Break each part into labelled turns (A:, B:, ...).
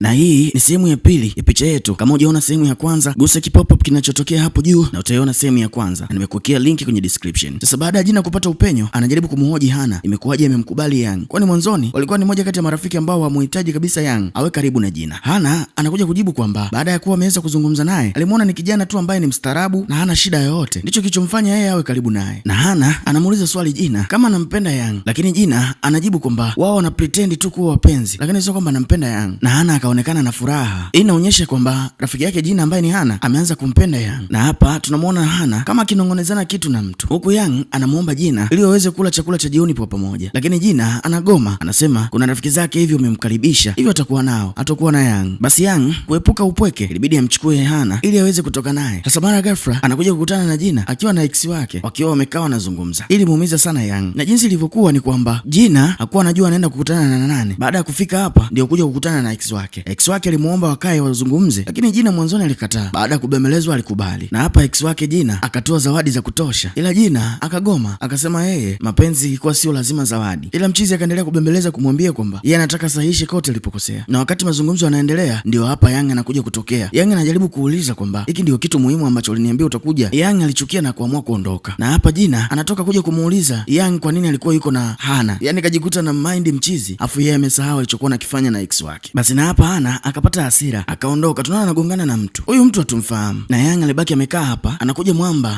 A: Na hii ni sehemu ya pili ya picha yetu. Kama hujaona sehemu ya kwanza, gusa kipop-up kinachotokea hapo juu na utaiona sehemu ya kwanza. Na nimekuwekea linki kwenye description. Sasa baada ya Jina kupata upenyo, anajaribu kumhoji Hana imekuwaje amemkubali Yang. Kwani mwanzoni walikuwa ni moja kati ya marafiki ambao hamuhitaji kabisa Yang awe karibu na Jina. Hana anakuja kujibu kwamba baada ya kuwa ameweza kuzungumza naye, alimuona ni kijana tu ambaye ni mstaarabu na hana shida yoyote. Ndicho kilichomfanya yeye awe karibu naye. Na Hana anamuuliza swali Jina kama anampenda Yang, lakini Jina anajibu kwamba wao wana pretend tu kuwa wapenzi, lakini sio kwamba anampenda Yang. Na Hana akaonekana na furaha. Hii inaonyesha kwamba rafiki yake Jina ambaye ni Hana ameanza kumpenda Yang. Na hapa tunamuona Hana kama akinongonezana kitu na mtu, huku Yang anamuomba Jina ili waweze kula chakula cha jioni kwa pamoja, lakini Jina anagoma, anasema kuna rafiki zake hivi umemkaribisha hivyo atakuwa nao, atakuwa na Yang. Basi Yang kuepuka upweke ilibidi amchukue Hana ili aweze kutoka naye. Sasa mara ghafla anakuja kukutana na Jina akiwa na ex wake, wakiwa wamekaa wanazungumza. Ili muumiza sana Yang, na jinsi ilivyokuwa ni kwamba Jina hakuwa anajua anaenda kukutana na nani. Baada ya kufika hapa ndio kuja kukutana na ex wake. Ex wake alimuomba wakae wazungumze, lakini Jina mwanzoni alikataa. Baada ya kubembelezwa alikubali, na hapa ex wake Jina akatoa zawadi za kutosha, ila Jina akagoma, akasema yeye mapenzi ilikuwa sio lazima zawadi. Ila mchizi akaendelea kubembeleza kumwambia kwamba yeye anataka sahihishe kote alipokosea. Na wakati mazungumzo yanaendelea, ndio hapa Yang anakuja kutokea. Yang anajaribu kuuliza kwamba hiki ndio kitu muhimu ambacho uliniambia utakuja. Yang alichukia na kuamua kuondoka. Na hapa Jina anatoka kuja kumuuliza Yang kwa nini alikuwa yuko na Hana. Yaani kajikuta na mind mchizi, afu yeye amesahau alichokuwa nakifanya na ex wake. Basi na hapa Hana akapata hasira, akaondoka. Tunaona anagongana na mtu. Huyu mtu hatumfahamu. Na Yang alibaki amekaa hapa.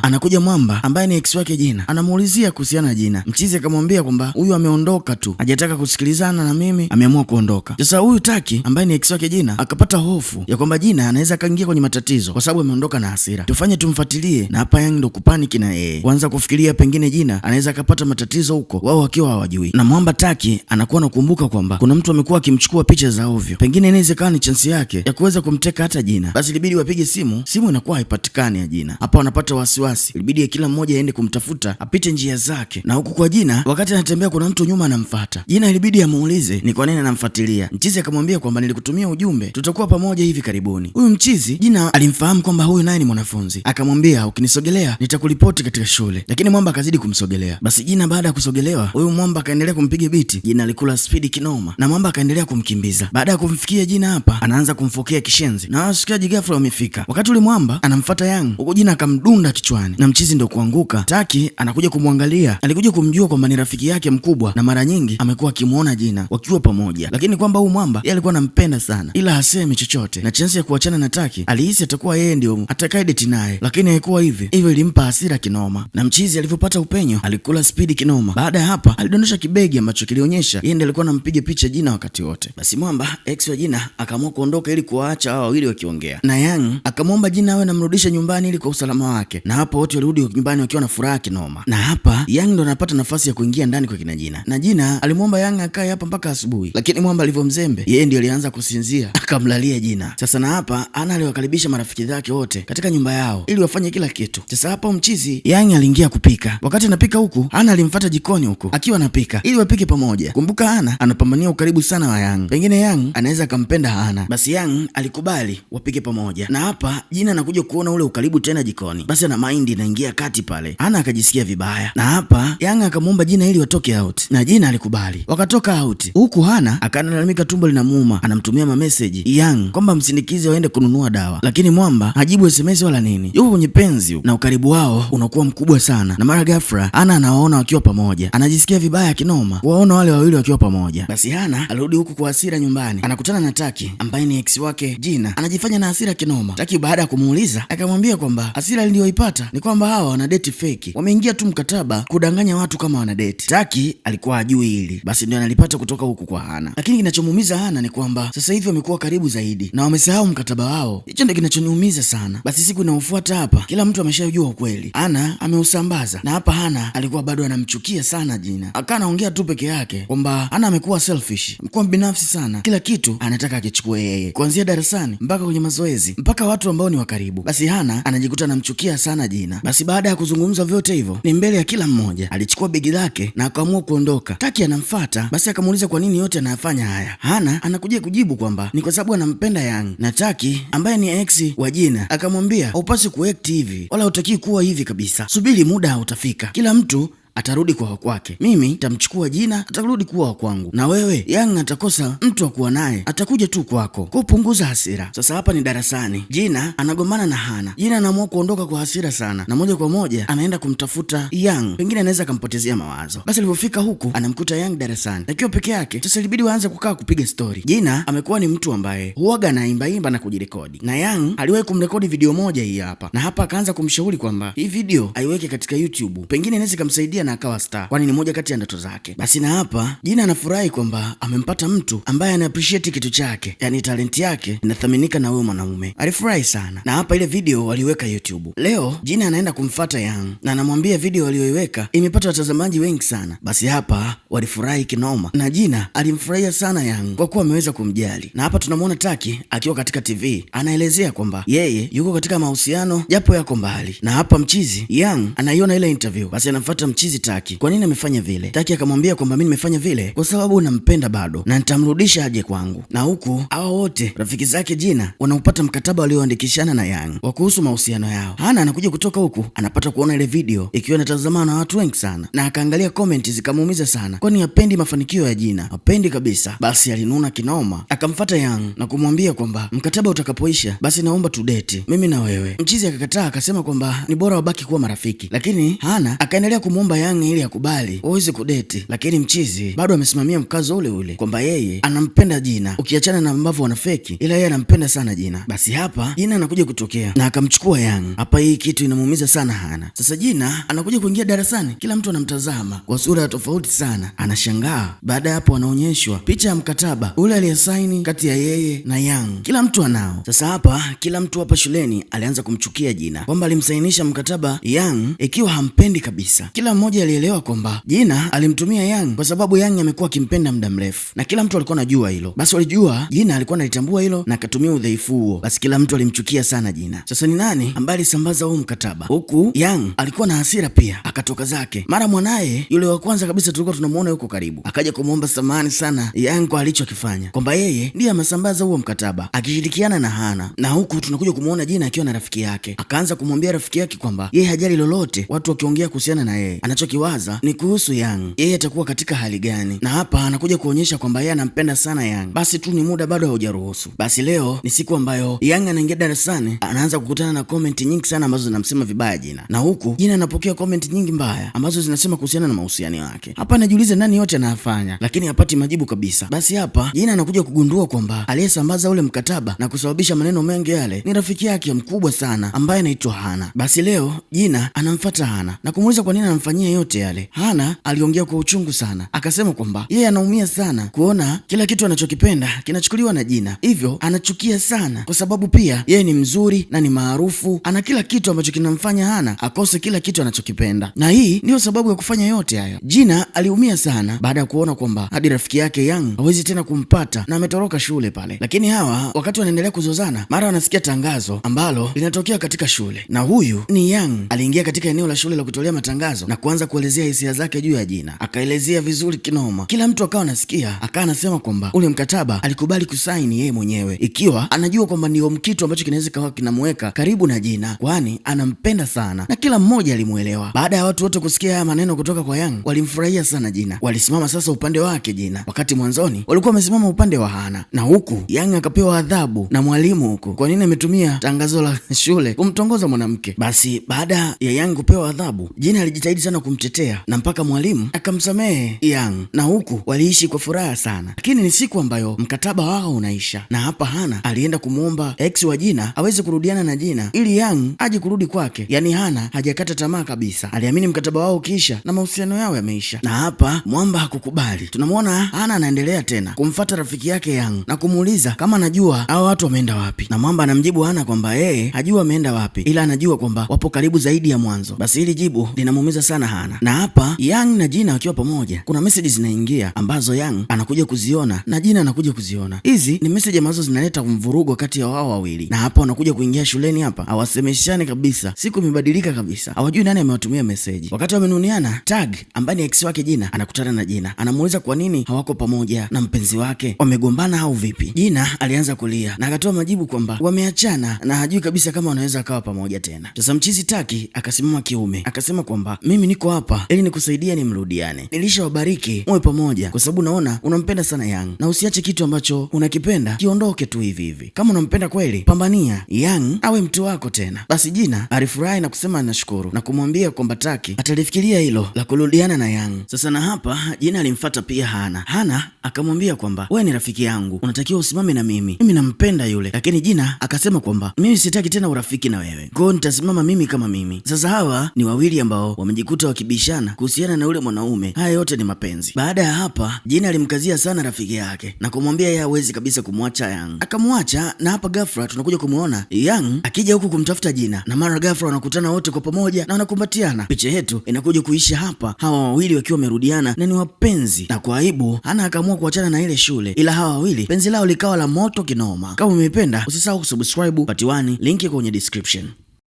A: Anakuja mwamba ambaye ni ex wake Jina. Anamuulizia kuhusiana na Jina. Mchizi akamwambia kwamba huyu ameondoka tu, hajataka kusikilizana na mimi, ameamua kuondoka. Sasa huyu Taki ambaye ni ex wake Jina akapata hofu ya kwamba Jina anaweza akaingia kwenye matatizo kwa sababu ameondoka na hasira. Tufanye tumfuatilie, na hapa Yang ndo kupaniki na yeye kuanza kufikiria pengine Jina anaweza akapata matatizo huko, wao wakiwa hawajui. Na mwamba Taki anakuwa nakumbuka kwamba kuna mtu amekuwa akimchukua picha za ovyo, pengine inaweza kuwa ni chance yake ya kuweza kumteka hata Jina. Basi ilibidi wapige simu inakuwa haipatikani ya Jina. Hapa wanapata wasiwasi, ilibidi kila mmoja aende kumtafuta, apite njia zake. Na huku kwa Jina, wakati anatembea kuna mtu nyuma anamfuata. Jina ilibidi amuulize ni kwa nini anamfuatilia. Mchizi akamwambia kwamba nilikutumia ujumbe, tutakuwa pamoja hivi karibuni. Huyu mchizi Jina alimfahamu kwamba huyu naye ni mwanafunzi, akamwambia ukinisogelea nitakuripoti katika shule, lakini mwamba akazidi kumsogelea. Basi Jina baada ya kusogelewa, huyu mwamba akaendelea kumpiga biti. Jina alikula speed kinoma na mwamba akaendelea kumkimbiza. Baada ya kumfikia Jina hapa anaanza kumfokea kishenzi, na wasikiaji ghafla wamefika. Wakati ule mwamba anamfuata Yang, huko Jina akamdunda kichwani na mchizi ndio kuanguka. Taki anakuja kumwangalia, alikuja kumjua kwamba ni rafiki yake mkubwa na mara nyingi amekuwa akimuona Jina wakiwa pamoja, lakini kwamba huyu mwamba yeye alikuwa anampenda sana ila hasemi chochote, na chance ya kuachana na Taki alihisi atakuwa yeye ndio atakaye date naye, lakini haikuwa hivi. Hivyo ilimpa hasira kinoma, na mchizi alivyopata upenyo alikula speed kinoma. Baada ya hapa alidondosha kibegi ambacho kilionyesha yeye ndiye alikuwa anampiga picha Jina wakati wote. Basi mwamba ex wa Jina akaamua kuondoka ili kuwaacha hao wawili wakiongea, na Yang akamwomba Jina awe namrudisha nyumbani ili kwa usalama wake. Na hapo wote walirudi nyumbani wakiwa na furaha kinoma. Na hapa Yang ndo anapata nafasi ya kuingia ndani kwa kina Jina, na Jina alimwomba Yang akae hapa mpaka asubuhi, lakini mwamba alivyomzembe yeye ndiye alianza kusinzia akamlalia Jina. Sasa na hapa Ana aliwakaribisha marafiki zake wote katika nyumba yao ili wafanye kila kitu. Sasa hapa mchizi Yang aliingia kupika. Wakati anapika huku Ana alimfuata jikoni huku akiwa anapika ili wapike pamoja. Kumbuka Ana anapambania ukaribu sana wa Yang, pengine Yang anaweza akampenda Ana. Basi Yang alikubali wapike pamoja, na hapa Jina anakuja kuona ule ukaribu tena jikoni. Basi ana mind inaingia kati pale, Ana akajisikia vibaya, na hapa Yang akamwomba Jina ili watoke out, na Jina alikubali. Wakatoka out, huku Ana akalalamika tumbo linamuuma, anamtumia message Yang kwamba msindikize waende kununua dawa, lakini mwamba hajibu SMS wala nini, yuko kwenye penzi na ukaribu wao unakuwa mkubwa sana. Na mara ghafla Ana anawaona wakiwa pamoja, anajisikia vibaya kinoma kuwaona wale wawili wakiwa pamoja. Basi Ana alirudi huku kwa hasira nyumbani, anakutana na Taki ambaye ni ex wake Jina, anajifanya na hasira kinoma. Taki baada ya kumuuliza akamwambia kwamba hasira iliyoipata ni kwamba hawa wana date fake, wameingia tu mkataba kudanganya watu kama wana date. Taki alikuwa ajui hili, basi ndio analipata kutoka huku kwa Ana. Lakini kinachomuumiza Ana ni kwamba sasa hivi wamekuwa karibu zaidi na wamesahau mkataba wao. Hicho ndio kinachoniumiza sana. Basi siku inayofuata hapa kila mtu ameshajua ukweli, Ana ameusambaza, na hapa Ana alikuwa bado anamchukia sana Jina. Akawa anaongea tu peke yake kwamba Ana amekuwa selfish, amekuwa binafsi sana, kila kitu anataka akichukue yeye, kuanzia darasani mpaka kwenye mazoezi mpaka watu ambao ni wa karibu. Basi Hana anajikuta anamchukia sana Jina. Basi baada ya kuzungumza vyote hivyo ni mbele ya kila mmoja, alichukua begi lake na akaamua kuondoka. Taki anamfuata, basi akamuuliza kwa nini yote anayafanya haya. Hana anakuja kujibu kwamba ni kwa sababu anampenda Yang, na Taki ambaye ni ex wa Jina akamwambia haupaswi kuact hivi wala hutaki kuwa hivi kabisa, subiri muda utafika, kila mtu atarudi kwa kwake, mimi nitamchukua Jina, atarudi kuwa wa kwangu, na wewe Yang atakosa mtu wa kuwa naye, atakuja tu kwako, kupunguza hasira. Sasa hapa ni darasani, Jina anagombana na Hana. Jina anaamua kuondoka kwa hasira sana, na moja kwa moja anaenda kumtafuta Yang, pengine anaweza akampotezea mawazo. Basi alipofika huku anamkuta Yang darasani akiwa peke yake. Sasa ilibidi waanze kukaa kupiga story. Jina amekuwa ni mtu ambaye huaga anaimbaimba na kujirekodi, na Yang aliwahi kumrekodi video moja hii hapa, na hapa akaanza kumshauri kwamba hii video aiweke katika YouTube, pengine inaweza kumsaidia na akawa star, kwani ni moja kati ya ndoto zake. Basi na hapa Jina anafurahi kwamba amempata mtu ambaye ana appreciate kitu chake, yani talenti yake inathaminika na huyo mwanaume. Alifurahi sana, na hapa ile video waliweka YouTube. Leo Jina anaenda kumfuata Yang na anamwambia video aliyoiweka imepata watazamaji wengi sana. Basi hapa walifurahi kinoma, na Jina alimfurahia sana Yang kwa kuwa ameweza kumjali. Na hapa tunamwona Taki akiwa katika TV anaelezea kwamba yeye yuko katika mahusiano japo yako mbali, na hapa mchizi Yang anaiona ile interview. Basi anamfuata mchizi Taki, kwa nini amefanya vile? Taki akamwambia kwamba mimi nimefanya vile kwa sababu nampenda bado na nitamrudisha aje kwangu. Na huku hawa wote rafiki zake Jina wanaupata mkataba walioandikishana na Yang wa kuhusu mahusiano yao. Hana anakuja kutoka huku anapata kuona ile video ikiwa inatazamana na watu wengi sana, na akaangalia comment zikamuumiza sana, kwani hapendi mafanikio ya Jina, hapendi kabisa. Basi alinuna kinoma, akamfuata Yang na kumwambia kwamba mkataba utakapoisha basi naomba tudeti mimi na wewe. Mchizi akakataa, akasema kwamba ni bora wabaki kuwa marafiki, lakini Hana akaendelea kumwomba Yang ili akubali waweze kudeti, lakini mchizi bado amesimamia mkazo ule ule kwamba yeye anampenda Jina, ukiachana na ambavyo wanafeki, ila yeye anampenda sana Jina. Basi hapa Jina anakuja kutokea na akamchukua Yang. Hapa hii kitu inamuumiza sana Hana. Sasa Jina anakuja kuingia darasani, kila mtu anamtazama kwa sura tofauti sana, anashangaa. Baada ya hapo anaonyeshwa picha ya mkataba ule aliyesaini kati ya yeye na Yang, kila mtu anao. Sasa hapa kila mtu hapa shuleni alianza kumchukia Jina kwamba alimsainisha mkataba Yang ikiwa hampendi kabisa. Kila mmoja alielewa kwamba Jina alimtumia Yang kwa sababu Yang amekuwa akimpenda muda mrefu, na kila mtu alikuwa anajua hilo. Basi walijua Jina alikuwa analitambua hilo na akatumia udhaifu huo. Basi kila mtu alimchukia sana Jina. Sasa ni nani ambaye alisambaza huu mkataba? Huku Yang alikuwa na hasira pia, akatoka zake. Mara mwanaye yule wa kwanza kabisa tulikuwa tunamuona yuko karibu akaja kumuomba samahani sana Yang kwa alichokifanya, kwamba yeye ndiye amesambaza huo mkataba akishirikiana na Hana. Na huku tunakuja kumuona Jina akiwa na rafiki yake, akaanza kumwambia rafiki yake kwamba yeye hajali lolote watu wakiongea kuhusiana na yeye, anachokiwaza ni kuhusu Yang, yeye atakuwa katika hali gani. Na hapa anakuja kuonyesha kwamba yeye anampenda sana Yang, basi tu ni muda bado haujaruhusu. Basi leo ni siku ambayo Yang anaingia darasani, anaanza kukutana na comment nyingi sana ambazo zinamsema vibaya Jina, na huku Jina anapokea comment nyingi mbaya ambazo zinasema kuhusiana na mahusiano yake. Hapa anajiuliza nani yote anayafanya, lakini hapati majibu kabisa. Basi hapa Jina anakuja kugundua kwamba aliyesambaza ule mkataba na kusababisha maneno mengi yale ni rafiki yake mkubwa sana ambaye anaitwa Hana. Basi leo Jina anamfuata Hana na kumuuliza kwa nini anamfanyia yote yale. Hana aliongea kwa uchungu sana, akasema kwamba yeye anaumia sana kuona kila kitu anachokipenda kinachukuliwa na Jina, hivyo anachukia sana kwa sababu pia yeye ni mzuri na ni maarufu, ana kila kitu ambacho kinamfanya Hana akose kila kitu anachokipenda, na hii ndiyo sababu ya kufanya yote haya. Jina aliumia sana baada ya kuona kwamba hadi rafiki yake Yang hawezi tena kumpata na ametoroka shule pale. Lakini hawa wakati wanaendelea kuzozana, mara wanasikia tangazo ambalo linatokea katika shule, na huyu ni Yang. Aliingia katika eneo la shule la kutolea matangazo na kuanza kuelezea hisia zake juu ya Jina, akaelezea vizuri kinoma. Kila mtu akawa anasikia, akawa anasema kwamba ule mkataba alikubali kusaini yeye mwenyewe, ikiwa anajua kwamba ndio kitu ambacho kinaweza kawa kinamweka karibu na Jina, kwani anampenda sana, na kila mmoja alimuelewa. Baada ya watu wote kusikia haya maneno kutoka kwa Yang, walimfurahia sana Jina. Walisimama sasa upande wake Jina, wakati mwanzoni walikuwa wamesimama upande wa Hana. Na huku Yang akapewa adhabu na mwalimu huku, kwa nini ametumia tangazo la shule kumtongoza mwanamke. Basi baada ya Yang kupewa adhabu, Jina alijitahidi sana kumtetea na mpaka mwalimu akamsamehe Yang, na huku waliishi kwa furaha sana. Lakini ni siku ambayo mkataba wao unaisha, na hapa Hana alienda kumuomba ex wa Jina aweze kurudiana na Jina ili Yang aje kurudi kwake. Yani Hana hajakata tamaa kabisa, aliamini mkataba wao ukiisha na mahusiano yao yameisha. Na hapa Mwamba hakukubali. Tunamwona Hana anaendelea tena kumfuata rafiki yake Yang na kumuuliza kama anajua hao watu wameenda wapi, na Mwamba anamjibu Hana kwamba yeye hajua wameenda wapi, ila anajua kwamba wapo karibu zaidi ya mwanzo. Basi hili jibu linamuumiza sana Hana. Na hapa Yang na Jina wakiwa pamoja, kuna message zinaingia ambazo Yang anakuja kuziona na Jina anakuja kuziona. Hizi ni message ambazo zinaleta mvurugo kati ya wao wawili, na hapa wanakuja kuingia shuleni hapa hawasemeshani kabisa, siku imebadilika kabisa, hawajui nani amewatumia message. Wakati wamenuniana, Tag ambaye ni ex wake Jina anakutana na Jina, anamuuliza kwa nini hawako pamoja na mpenzi wake, wamegombana au vipi? Jina alianza kulia na akatoa majibu kwamba wameachana na hajui kabisa kama wanaweza akawa pamoja tena. Sasa mchizi Taki akasimama kiume akasema kwamba mimi niko niko hapa ili nikusaidie nimrudiane. Nilishawabariki muwe pamoja kwa sababu naona unampenda sana Yang, na usiache kitu ambacho unakipenda kiondoke tu hivi hivi. Kama unampenda kweli, pambania Yang awe mtu wako tena. Basi Jina alifurahi na kusema anashukuru na kumwambia kwamba Taki atalifikiria hilo la kurudiana na Yang. Sasa na hapa Jina alimfuata pia Hana akamwambia kwamba wewe ni rafiki yangu, unatakiwa usimame na mimi nampenda yule. Lakini Jina akasema kwamba mimi sitaki tena urafiki na wewe, kwa hiyo nitasimama mimi kama mimi. Sasa hawa ni wawili ambao wamejikuta wakibishana kuhusiana na yule mwanaume. Haya yote ni mapenzi. Baada ya hapa Jina alimkazia sana rafiki yake na kumwambia yeye hawezi kabisa kumwacha Yang. Akamwacha, na hapa ghafla tunakuja kumuona Yang akija huku kumtafuta Jina, na mara ghafla wanakutana wote kwa pamoja na wanakumbatiana. Picha yetu inakuja kuisha hapa hawa wawili wakiwa wamerudiana na ni wapenzi, na kwa aibu Hana akaamua kuachana na ile shule, ila hawa wawili penzi lao likawa la moto kinoma. Kama umeipenda usisahau kusubscribe part 1, linki kwenye description.